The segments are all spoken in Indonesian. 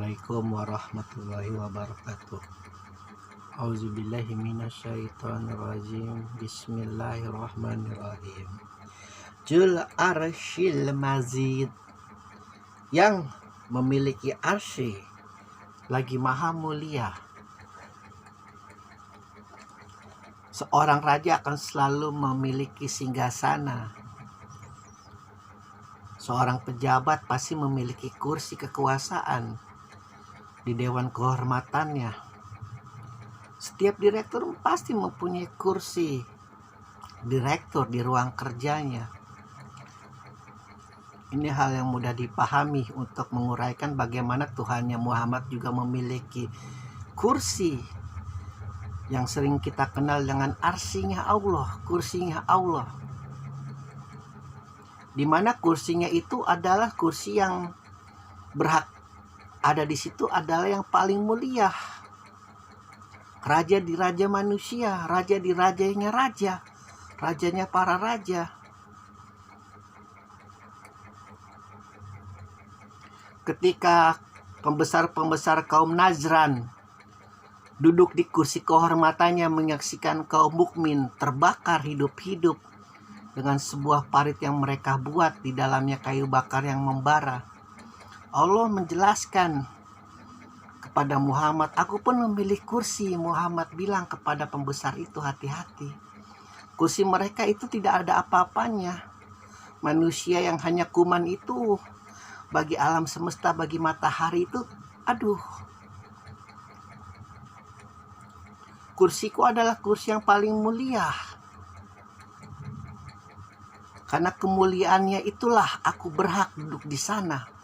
Assalamualaikum warahmatullahi wabarakatuh. Auzubillahi minasyaitonirrajim. Bismillahirrahmanirrahim. Jul arsyil mazid, yang memiliki arsy lagi maha mulia. Seorang raja akan selalu memiliki singgasana. Seorang pejabat pasti memiliki kursi kekuasaan di dewan kehormatannya. Setiap direktur pasti mempunyai kursi direktur di ruang kerjanya. Ini hal yang mudah dipahami untuk menguraikan bagaimana Tuhannya Muhammad juga memiliki kursi yang sering kita kenal dengan arsinya Allah, kursinya Allah. Di mana kursinya itu adalah kursi yang berhak ada di situ adalah yang paling mulia. Raja di raja manusia, raja di rajanya raja, rajanya para raja. Ketika pembesar-pembesar kaum Najran duduk di kursi kehormatannya menyaksikan kaum mukmin terbakar hidup-hidup dengan sebuah parit yang mereka buat di dalamnya kayu bakar yang membara, Allah menjelaskan kepada Muhammad, aku pun memilih kursi. Muhammad bilang kepada pembesar itu, hati-hati. Kursi mereka itu tidak ada apa-apanya. Manusia yang hanya kuman itu bagi alam semesta, bagi matahari itu, aduh. Kursiku adalah kursi yang paling mulia. Karena kemuliaannya itulah aku berhak duduk di sana.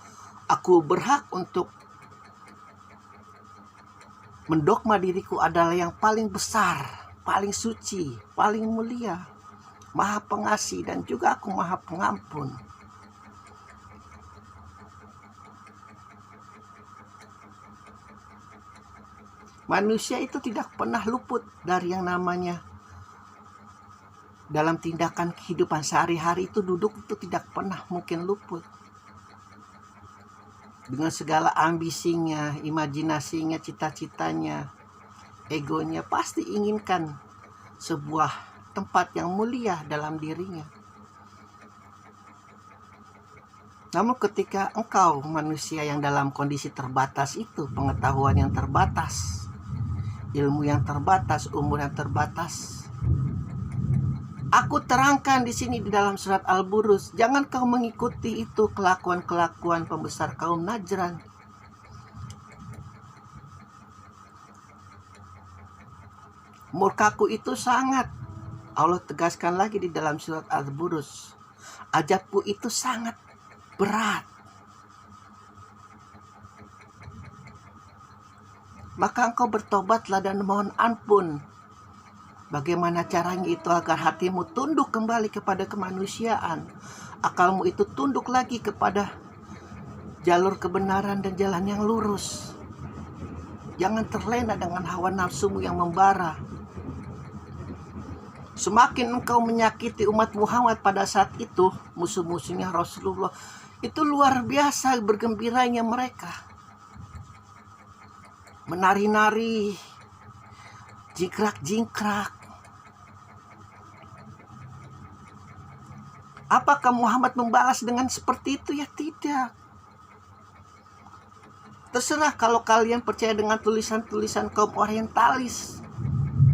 Aku berhak untuk mendogma diriku adalah yang paling besar, paling suci, paling mulia, maha pengasih, dan juga aku maha pengampun. Manusia itu tidak pernah luput dari yang namanya dalam tindakan kehidupan sehari-hari itu duduk itu tidak pernah mungkin luput. Dengan segala ambisinya, imajinasinya, cita-citanya, egonya pasti inginkan sebuah tempat yang mulia dalam dirinya. Namun ketika engkau manusia yang dalam kondisi terbatas itu, pengetahuan yang terbatas, ilmu yang terbatas, umur yang terbatas, aku terangkan di sini di dalam surat Al-Buruz, jangan kau mengikuti itu kelakuan-kelakuan pembesar kaum Najran. Murkaku itu sangat, Allah tegaskan lagi di dalam surat Al-Buruz, azabku itu sangat berat. Maka engkau bertobatlah dan mohon ampun. Bagaimana caranya itu agar hatimu tunduk kembali kepada kemanusiaan, akalmu itu tunduk lagi kepada jalur kebenaran dan jalan yang lurus. Jangan terlena dengan hawa nafsumu yang membara. Semakin engkau menyakiti umat Muhammad pada saat itu, musuh-musuhnya Rasulullah, itu luar biasa bergembiranya mereka. Menari-nari, jingkrak-jingkrak. Apakah Muhammad membalas dengan seperti itu? Ya tidak. Terserah kalau kalian percaya dengan tulisan-tulisan kaum orientalis,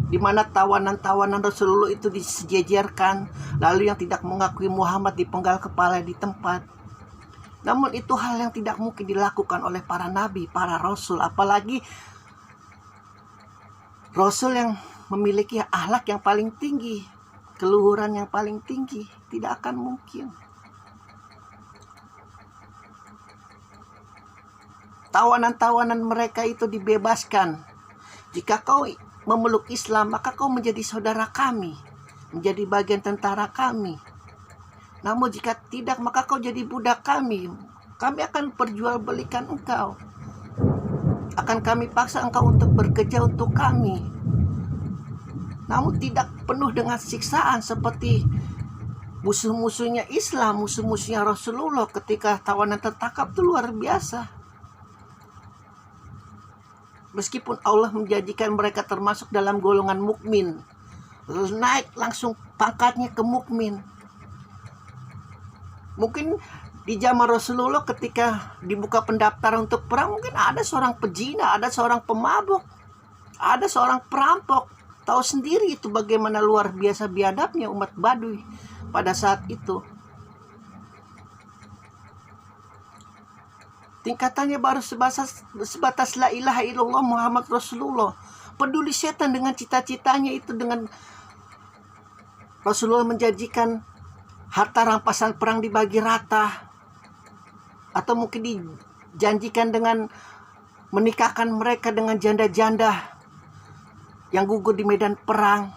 di mana tawanan-tawanan Rasulullah itu disejajarkan, lalu yang tidak mengakui Muhammad dipenggal kepala di tempat. Namun itu hal yang tidak mungkin dilakukan oleh para nabi, para rasul, apalagi rasul yang memiliki akhlak yang paling tinggi, keluhuran yang paling tinggi, tidak akan mungkin. Tawanan-tawanan mereka itu dibebaskan. Jika kau memeluk Islam, maka kau menjadi saudara kami, menjadi bagian tentara kami. Namun jika tidak, maka kau jadi budak kami. Kami akan perjualbelikan engkau. Akan kami paksa engkau untuk bekerja untuk kami. Namun tidak penuh dengan siksaan seperti musuh-musuhnya Islam, musuh-musuhnya Rasulullah ketika tawanan tertangkap itu luar biasa. Meskipun Allah menjanjikan mereka termasuk dalam golongan mukmin, naik langsung pangkatnya ke mukmin. Mungkin di zaman Rasulullah ketika dibuka pendaftaran untuk perang, mungkin ada seorang pezina, ada seorang pemabuk, ada seorang perampok. Tahu sendiri itu bagaimana luar biasa biadabnya umat Baduy pada saat itu. Tingkatannya baru sebatas la ilaha illallah Muhammad Rasulullah. Peduli setan dengan cita-citanya itu, dengan Rasulullah menjanjikan harta rampasan perang dibagi rata, atau mungkin dijanjikan dengan menikahkan mereka dengan janda-janda yang gugur di medan perang.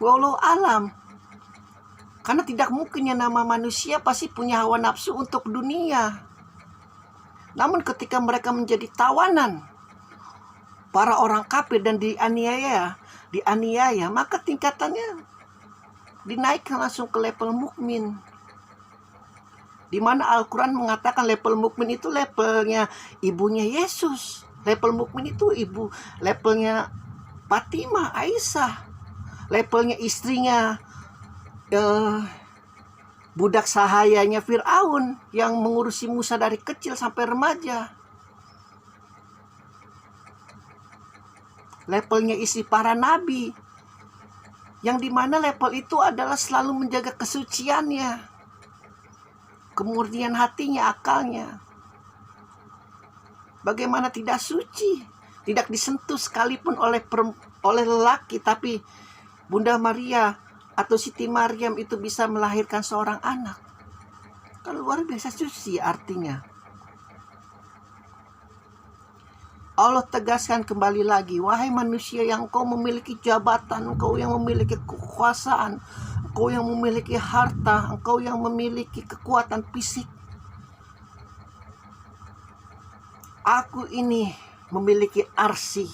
Wallahu alam. Karena tidak mungkin yang nama manusia pasti punya hawa nafsu untuk dunia. Namun ketika mereka menjadi tawanan para orang kafir dan dianiaya, maka tingkatannya dinaikkan langsung ke level mukmin. Di mana Al-Quran mengatakan level mukmin itu levelnya ibunya Yesus. Level mukmin itu levelnya Fatimah, Aisyah. Levelnya istrinya budak sahayanya Fir'aun yang mengurusi Musa dari kecil sampai remaja. Levelnya istri para nabi, yang dimana level itu adalah selalu menjaga kesuciannya, kemurnian hatinya, akalnya. Bagaimana tidak suci, tidak disentuh sekalipun oleh lelaki, tapi Bunda Maria atau Siti Maryam itu bisa melahirkan seorang anak. Kan luar biasa suci artinya. Allah tegaskan kembali lagi, wahai manusia yang kau memiliki jabatan, engkau yang memiliki kekuasaan, engkau yang memiliki harta, engkau yang memiliki kekuatan fisik. Aku ini memiliki arsy,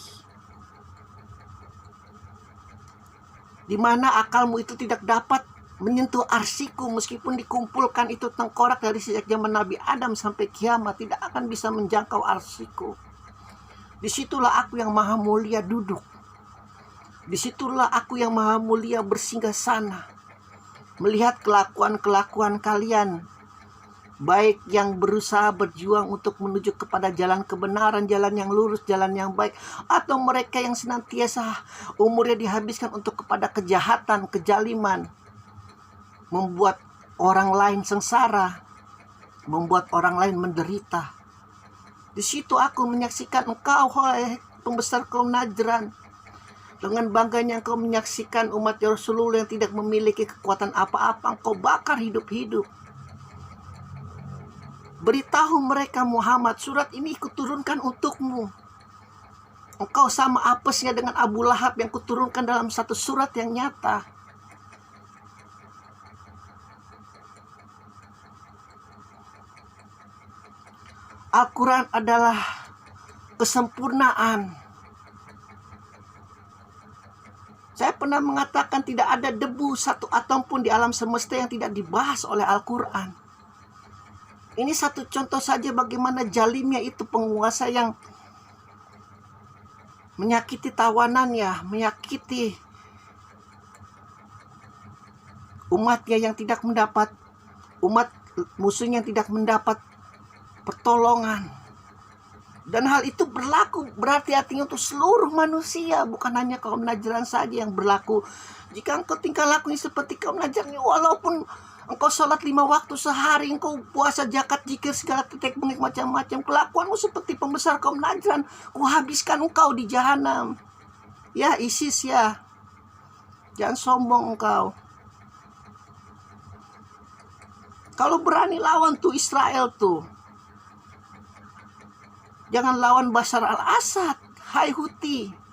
di mana akalmu itu tidak dapat menyentuh arsiku. Meskipun dikumpulkan itu tengkorak dari sejak zaman Nabi Adam sampai kiamat, tidak akan bisa menjangkau arsiku. Disitulah aku yang maha mulia duduk. Disitulah aku yang maha mulia bersinggah sana, melihat kelakuan-kelakuan kalian, baik yang berusaha berjuang untuk menuju kepada jalan kebenaran, jalan yang lurus, jalan yang baik, atau mereka yang senantiasa umurnya dihabiskan untuk kepada kejahatan, kejaliman, membuat orang lain sengsara, membuat orang lain menderita. Di situ aku menyaksikan engkau, wahai pembesar kaum Najran, dengan bangganya engkau menyaksikan umat Rasulullah yang tidak memiliki kekuatan apa-apa, engkau bakar hidup-hidup. Beritahu mereka, Muhammad, surat ini kuturunkan untukmu. Engkau sama apesnya dengan Abu Lahab yang kuturunkan dalam satu surat yang nyata. Al-Quran adalah kesempurnaan. Saya pernah mengatakan tidak ada debu satu atom pun di alam semesta yang tidak dibahas oleh Al-Quran. Ini satu contoh saja bagaimana jalimnya itu penguasa yang menyakiti tawanannya, menyakiti umatnya yang tidak mendapat, umat musuhnya yang tidak mendapat pertolongan. Dan hal itu berarti artinya untuk seluruh manusia, bukan hanya kaum Najran saja yang berlaku. Jika engkau tingkah lakunya seperti kaum Najran, walaupun engkau sholat 5 waktu sehari, engkau puasa, zakat, zikir, segala tetek bengek macam-macam, kelakuanmu seperti pembesar kaum Najran, kuhabiskan engkau di jahanam. Ya ISIS ya, jangan sombong engkau. Kalau berani lawan tuh Israel tuh, jangan lawan Bashar al-Assad, hai Houthi.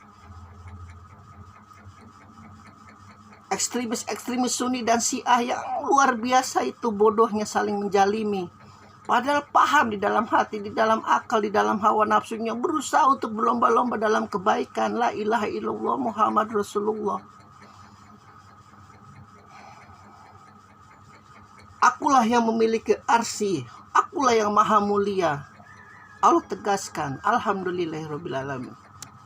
Ekstremis Sunni dan Syiah yang luar biasa itu bodohnya saling menjalimi. Padahal paham di dalam hati, di dalam akal, di dalam hawa nafsunya, berusaha untuk berlomba-lomba dalam kebaikan. La ilaha illallah Muhammad Rasulullah. Akulah yang memiliki arsy, akulah yang maha mulia. Allah tegaskan, alhamdulillahirabbil alamin.